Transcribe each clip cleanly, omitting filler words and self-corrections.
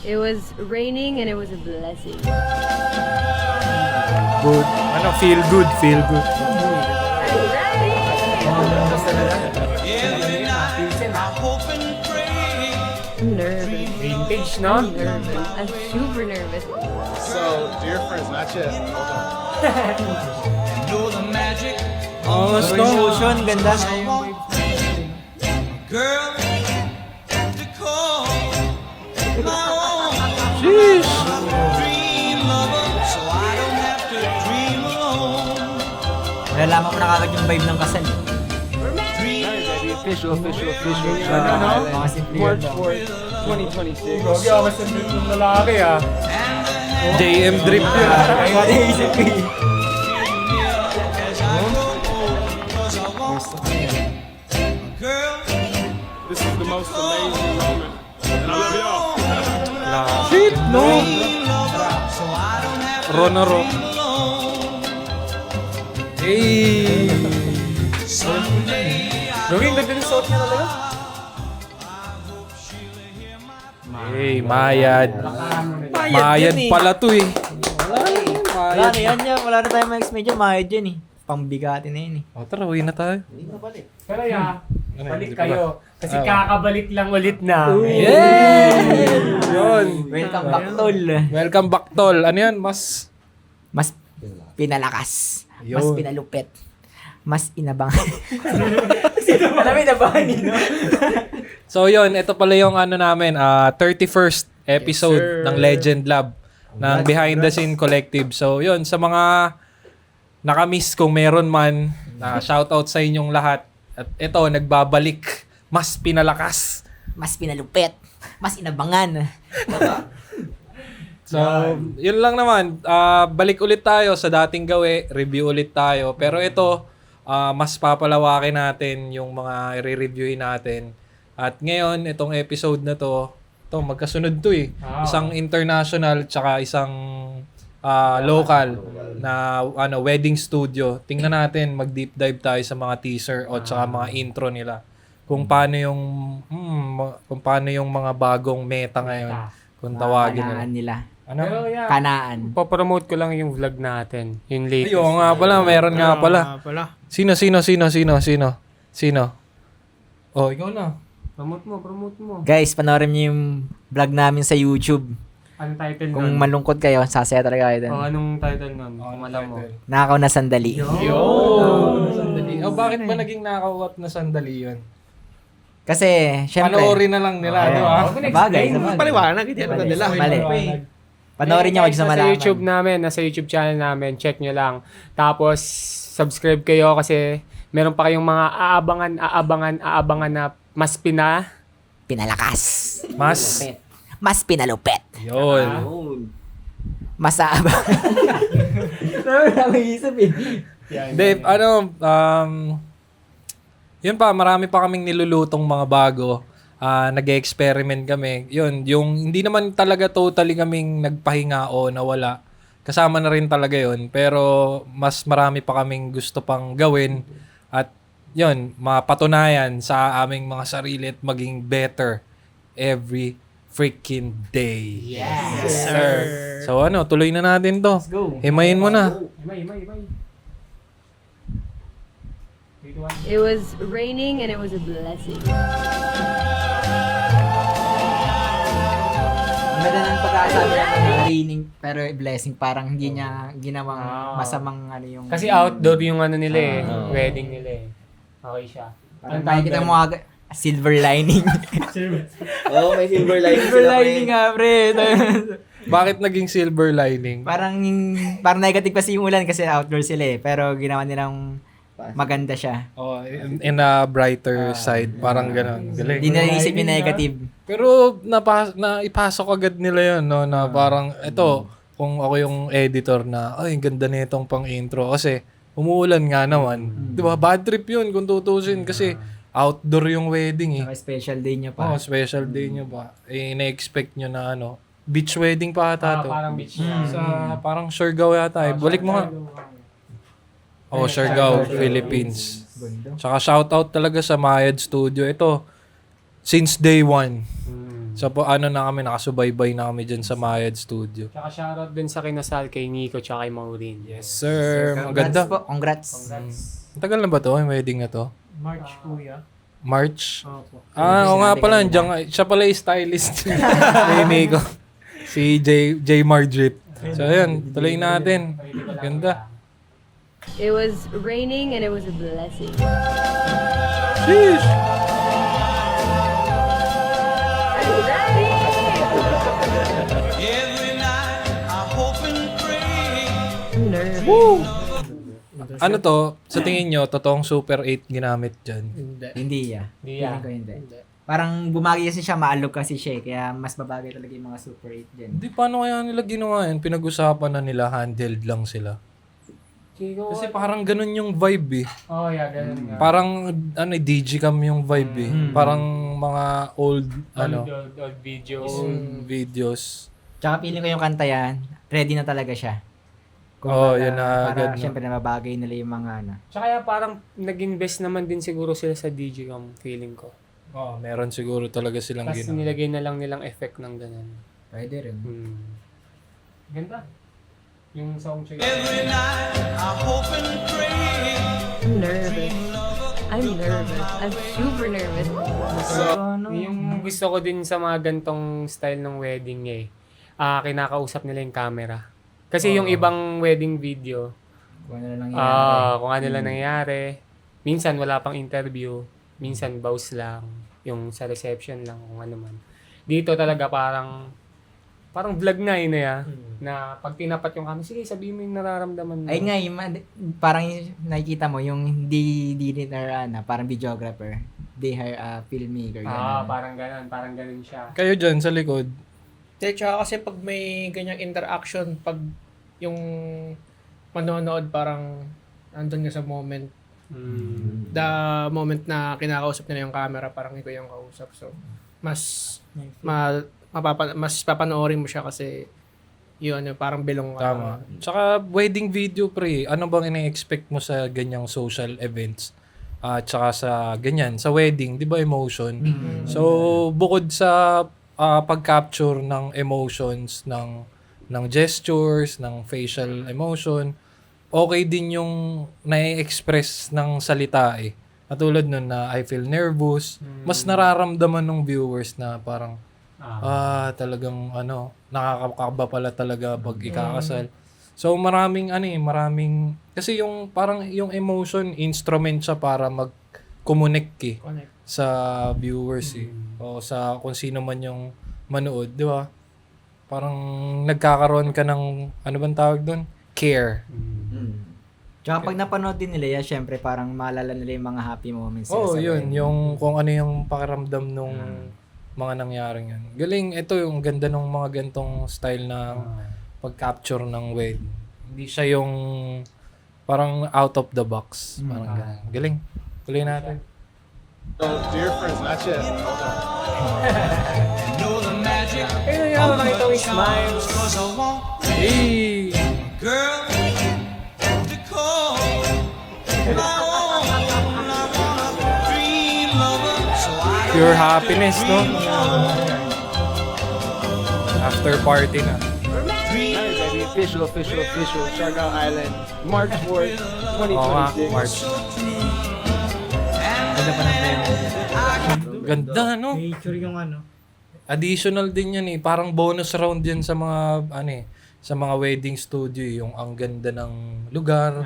It was raining and it was a blessing. Good. Ano, feel good, feel good. I'm nervous. Vintage, no? I'm nervous. I'm super nervous. So, dear friends, not yet. Hold on. Oh, Slow motion, ganda. Sheesh. Nalalaman mo na kagad yung vibe ng kasal. Official. Mga simple yun. March 4th, 2026. Gogi ako sa beat ng lalaki ah. JM drip yun. Ay, wala isip ko eh. This is the most amazing moment. And I love y'all. Shit, no. Ronoro. Hey. Gogi, ang ganda ng suot niya talaga. Hey, Mayad. Mayad pala to eh. Wala na yan yan. Wala na tayong ma-explain dyan. Mahid yan eh. Pambigati na yun eh. O tara, uwi na tayo. Pero ya, balik Hindi pa kayo. Kasi kakabalik lang ulit na. Yun. Welcome back, tol. Welcome back, tol. Ano yan? Mas... Mas pinalakas. Yun. Mas pinalupit. Mas inabangan. Alam mo, inabangan yun, no? So yun, ito pala yung ano namin, 31st episode ng Legend Lab ng Behind the Scene Collective. So yun, sa mga nakamiss kung meron man, shoutout sa inyong lahat. At ito, nagbabalik, mas pinalakas. Mas pinalupit. Mas inabangan. So, yun lang naman. Balik ulit tayo sa dating gawi, review ulit tayo. Pero ito, mas papalawakin natin yung mga i-reviewin natin. At ngayon, itong episode na to, magkasunod to eh. Isang international tsaka isang local na wedding studio. Tingnan natin, mag-deep dive tayo sa mga teaser o tsaka mga intro nila. Kung paano yung mga bagong meta ngayon. Kung tawagin Kanaan nila. Ano? Pero yeah, Kanaan. papromote ko lang yung vlog natin. Yung latest. Ayun nga pala, meron nga pala. Sino? Oh, ikaw na. Promote mo. Guys, panoorin niyo yung vlog namin sa YouTube. Anong title Kung nun? malungkot kayo, sasaya talaga kayo O, dun. anong title nun? Kung alam mo. Nakaw na sandali. Sandali. Oh, bakit ba naging nakakawat na sandali yun? Kasi, syempre, Panoorin na lang nila, di ba? bagay. Paliwanag, hindi ano nila. Mali. Panoorin niyo, gusto Nasa malaman. YouTube namin, nasa YouTube channel namin. Check nyo lang. Tapos, subscribe kayo kasi meron pa kayong mga aabangan na mas Pinalakas. Mas? Mas pinalupit. Yun. Mas aabangan. Nag-iisip eh. Dave, yun pa, marami pa kaming nilulutong mga bago. Nag-experiment kami. Yun, yung hindi naman talaga totally kaming nagpahinga o nawala. Kasama na rin talaga yun. Pero mas marami pa kaming gusto pang gawin. At yun, mapatunayan sa aming mga sarili at maging better every freaking day. Yes, sir. So tuloy na natin to. Let's go. Himayin mo na. Imay. It was raining and it was a blessing. Ang ganda ng pagkakasabi ng raining pero blessing. Parang hindi niya ginawang masamang ano yung... Kasi outdoor yung ano nila eh. Wedding nila eh. Okay siya. Parang nakikita mo agad, silver lining. Oo, may silver lining Silver sila. lining nga, pre. Bakit naging silver lining? parang negative kasi yung ulan kasi outdoor sila eh. Pero ginawa nilang maganda siya. Oh, in a brighter side, parang gano'n. Galing. Hindi na isip yung negative. Pero naipasok agad nila 'yon, no, na parang ito, kung ako yung editor na, ay, ganda nitong pang-intro kasi umuulan nga naman. 'Di ba? Bad trip 'yun kung tutusin kasi outdoor yung wedding eh. Saka special day niya pa. Oh, special day nyo ba? Na-expect nyo na beach wedding pa ata to. Parang beach. Sa parang Siargao yata eh. Balik mo nga. Oh, Siargao, Philippines. Tsaka shoutout talaga sa Mayad Studio. Ito, since day one. So po ano na kami, nakasubaybay na kami dyan sa Mayad Studio. Tsaka shoutout din sa kinasal kay Nico tsaka kay Maureen. Yes sir, Congrats maganda. po. Congrats. Ang tagal na ba to, yung wedding na to? March, kuya. March? Opo. Oo nga pala, siya pala yung stylist ni Nico. Si J Margit. So ayun, tuloy natin. Ganda. It was raining and it was a blessing. Sheesh! I'm ready! I'm nervous. Woo! Ano to? Sa tingin nyo, totoong Super 8 ginamit dyan? Hindi ya. Hindi ya. Feeling ko hindi. Parang bumagi kasi siya, maalog kasi siya kaya mas babagay talaga yung mga Super 8 dyan. Hindi, paano kaya nila ginawa yan? Pinag-usapan na nila, handheld lang sila. Kasi parang ganun yung vibe eh. Oh, yeah, ganun nga. Parang digicam yung vibe eh. Parang mga old Old videos. videos. Tsaka feeling ko yung kanta yan, ready na talaga siya. Yan na agad. Para syempre nababagay nila yung mga Tsaka kaya parang nag-invest naman din siguro sila sa Digicam, feeling ko. Meron siguro talaga silang Tapos ginawa. nilagay na lang nilang effect ng ganun. Pwede rin. Ganda. Yung song check. I'm nervous. I'm nervous. I'm super nervous. Yung gusto ko din sa mga gantong style ng wedding kinakausap nila yung camera. Kasi yung ibang wedding video, Kung ano lang nangyayari. kung ano lang nangyayari, minsan wala pang interview, minsan bows lang, yung sa reception lang, kung ano man. Dito talaga parang vlog na yun na pag tinapat yung camera, sige sabihin mo yung nararamdaman mo. Ay nga, parang nakikita mo yung hindi nila parang videographer. They hire a filmmaker. Ganun. Parang ganun siya. Kayo dyan sa likod, Tsaka kasi pag may ganyang interaction, pag yung manonood parang andun ka sa moment. The moment na kinakausap nila yung camera, parang ikaw yung kausap. So, mas papanoorin mo siya kasi yun, parang belong ka. tama. Tsaka wedding video pre, ano bang ina-expect mo sa ganyang social events? Tsaka sa ganyan, sa wedding, di ba emotion? So, bukod sa pag-capture ng emotions, ng gestures, ng facial emotion, okay din yung na-express ng salita eh. Katulad nun na I feel nervous, mas nararamdaman ng viewers na parang talagang nakakakaba pala talaga pag ikakasal. So maraming kasi yung parang yung emotion instrument siya para mag-connect sa viewers o sa kung sino man yung manood, di ba? Parang nagkakaroon ka ng ano bang tawag doon? Care. Tsaka pag napanood din nila yan, syempre parang maalala nila yung mga happy moments. Yun. Yung kung ano yung pakiramdam nung mga nangyaring yan. Galing. Ito yung ganda ng mga gantong style ng pag-capture ng wedding. Hindi siya yung parang out of the box. Parang ganun. Galing. Tuloy natin. Dear friends, not yet. Ayun yung nakita ko yung smile. Hey! Pure happiness, no? After party na. Official. Siargao Island, March 4th, 2026. Oo nga, March. Ganda pa ng demo. Ganda, no? Picture yung Additional din yan eh. Parang bonus round yan sa mga, sa mga wedding studio. Yung ang ganda ng lugar.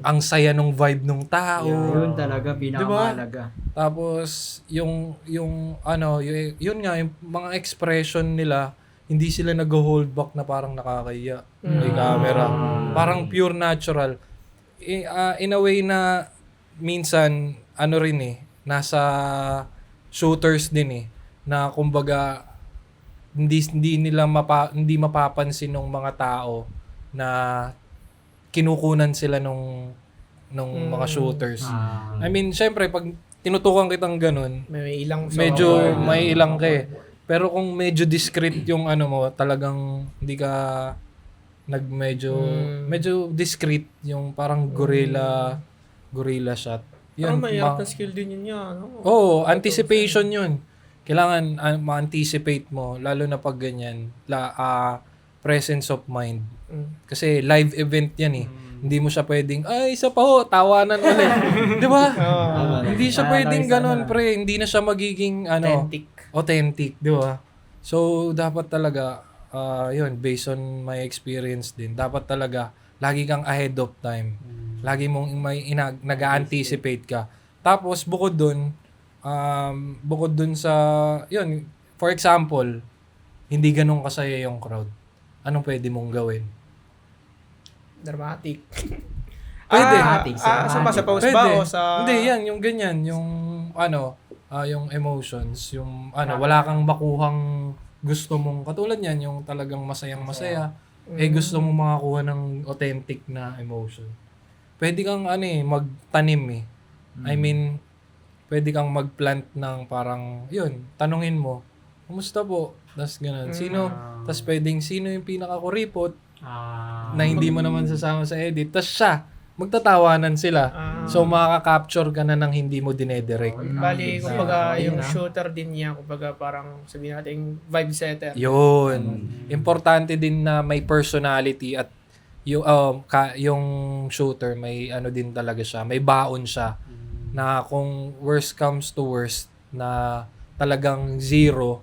Ang saya ng vibe ng tao. Yun talaga, pinakamahalaga. Tapos, yun nga, yung mga expression nila, hindi sila nag-hold back na parang nakakaya. May camera. Parang pure natural. In a way na, minsan, nasa shooters din eh. Na kumbaga, hindi mapapansin ng mga tao na kinukunan sila nung mga shooters. I mean, syempre, pag tinutukan kitang ganun, May ilang medyo may ilang ka eh. Pero kung medyo discreet yung mo, talagang hindi ka medyo discreet yung parang gorilla shot. Parang may skill din yun yan. Anticipation yun. kailangan ma-anticipate mo, lalo na pag ganyan, presence of mind. Kasi live event yan eh. Hindi mo siya pwedeng, ay, isa pa ho, tawanan ulit. Di ba? Hindi siya pwedeng ganun, pre. Hindi na siya magiging, authentic, di ba? So, dapat talaga, yun, based on my experience din, dapat talaga, lagi kang ahead of time. Lagi mong nag-anticipate ka. Tapos, bukod dun sa, yun, for example, hindi ganun kasaya yung crowd. Anong pwede mong gawin? Dramatic. Pwede. Sa pause ba o sa... Hindi, yan, yung ganyan, yung yung emotions, yung wala kang makuhang gusto mong, katulad yan, yung talagang masayang-masaya, gusto mong makakuha ng authentic na emotion. Pwede kang, magtanim eh. I mean, pwede kang mag-plant ng parang, yun, tanungin mo, kumusta po? Tapos ganun. Tapos pwedeng sino yung pinakakuripot na hindi mo naman sasama sa edit. Tapos siya, magtatawanan sila. So, makaka-capture ka na ng hindi mo dinedirect. Bali, kumbaga, yung shooter din niya, kumbaga parang sabihin natin, vibe setter. Yun. Importante din na may personality at yung shooter, may din talaga siya. May baon siya. Na kung worst comes to worst, na talagang zero,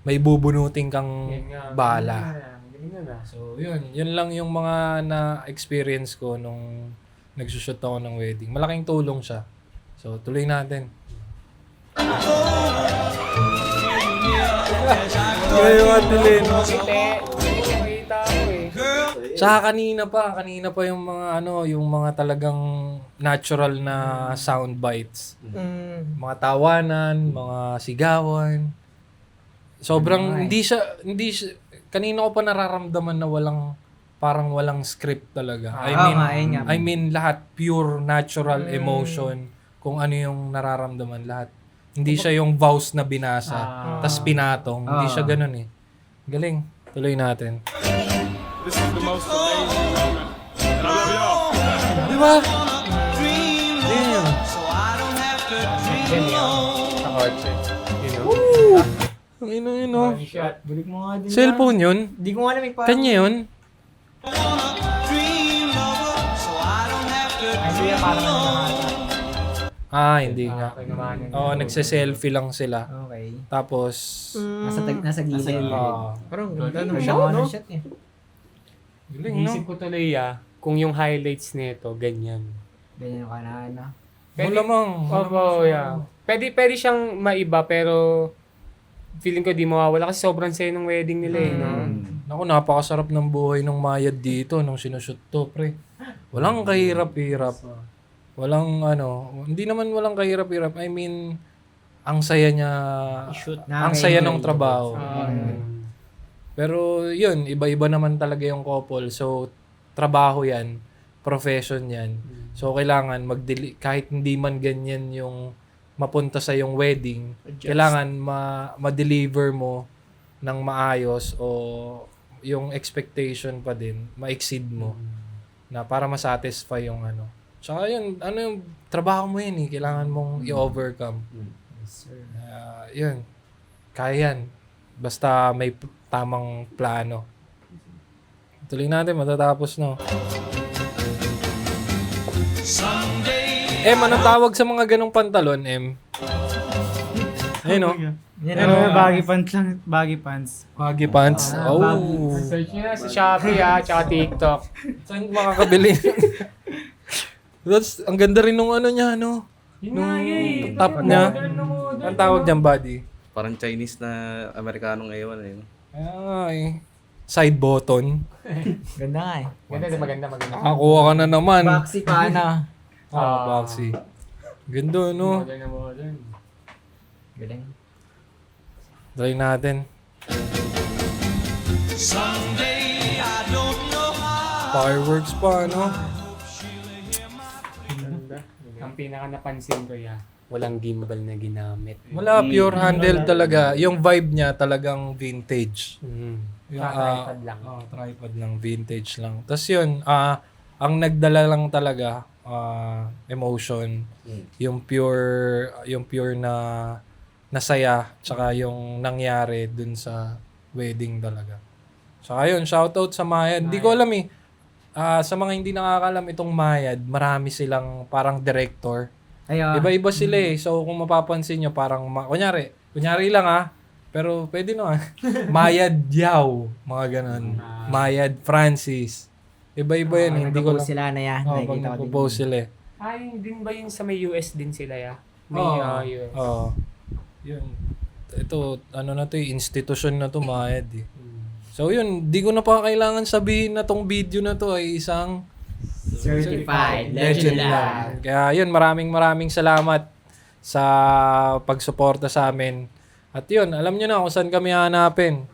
may bubunutin kang bala. So, yun. Yun lang yung mga na-experience ko nung nagsushoot ako ng wedding. Malaking tulong siya. So, tuloy natin. Ngayon, Adeline. Tsaka kanina pa yung mga yung mga talagang natural na sound bites. Mga tawanan, mga sigawan. Sobrang hindi siya kanina ko pa nararamdaman na walang script talaga. I mean lahat pure natural emotion, kung ano yung nararamdaman lahat. Hindi siya yung vows na binasa tas pinatong. Hindi siya ganoon eh. Galing. Tuloy natin. This is the most amazing moment. And I love y'all. Di ba? Damn. Balik mo nga din. Cellphone yun? Hindi ko alam yung Kanya yun? Hindi parang Hindi nga. Oo, nagse-selfie lang sila. Okay. Tapos, Nasa gilid. Parang ganda ng Shot, shot, no? shot eh. galing, no? Isip ko tuloy kung yung highlights nito, ganyan. Ganyan yung kanana. Malamang. Opo, yeah. Pwede siyang maiba, pero feeling ko di mawawala kasi sobrang saya ng wedding nila no? Naku, napakasarap ng buhay ng mayad dito nung sinushoot to, pre. Walang kahirap-hirap. Walang hindi naman walang kahirap-hirap. I mean, ang saya niya, ang saya ng trabaho. Pero yun, iba-iba naman talaga yung couple. So, trabaho yan, profession yan. So, kailangan kahit hindi man ganyan yung mapunta sa yung wedding, kailangan ma-deliver mo ng maayos o yung expectation pa din, ma-exceed mo na para ma-satisfy yung Tsaka yun, yung trabaho mo yun eh, kailangan mong i-overcome. Yes, sir. Yun, kaya yan. Basta may tamang plano. Tuloy natin, matatapos no. Anong tawag sa mga ganong pantalon, Ayun no? Baggy pants lang, baggy pants. Baggy pants. Search nyo na sa Shopee tsaka TikTok. Saan makakabili? Ang ganda rin nung niya, no? Nung top niya. Ang tawag niyang body? Parang Chinese na Amerikanong ewan Ay, side button. Ganda nga eh. Maganda. Nakakuha ka na naman. Boxy pa na. Boxy. Ganda, no? Modern. Galing. Try natin. Fireworks pa, no? Ang pinaka napansin ko walang gimbal na ginamit. Wala, pure handle talaga. Yung vibe niya talagang vintage. Yung, Tripod lang. Tripod lang, vintage lang. Tapos yun, ang nagdala lang talaga, emotion. Yung pure na nasaya, tsaka yung nangyari dun sa wedding talaga. Tsaka yun, shoutout sa Mayad. Hindi ko alam eh. Sa mga hindi nakakalam itong Mayad, marami silang parang director. Ayun. Iba-iba sila eh. So kung mapapansin nyo, parang, kunyari lang pero pwede no Mayad Yao, mga ganun. Mayad Francis. Iba-iba yan. Hindi ko lang. Sila na yan. Pag Nakikita ko din. nagpo-post sila eh. Ay, din ba yung sa may US din sila ya? May US. Oo. Yun. Ito, ano na to eh, institusyon na to, Mayad eh. So yun, di ko na pa kailangan sabihin na tong video na to ay isang Certified. legend Legend lang. lang. Kaya yun, maraming salamat sa pagsuporta sa amin. At yun, alam nyo na kung saan kami hanapin.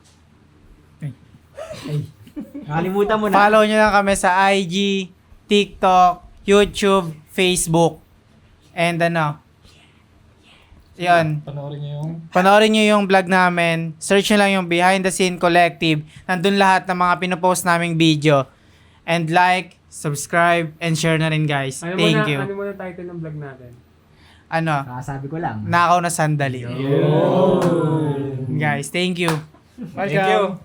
Nakalimutan mo na. Follow nyo lang kami sa IG, TikTok, YouTube, Facebook. And yun. Panoorin nyo yung vlog namin. Search nyo lang yung Behind the Scene Collective. Nandun lahat ng mga pinopost naming video. And like, subscribe, and share na rin guys. Thank you. Ano muna title ng vlog natin? Sabi ko lang. Nakaw na sandali. Guys, thank you. Thank you.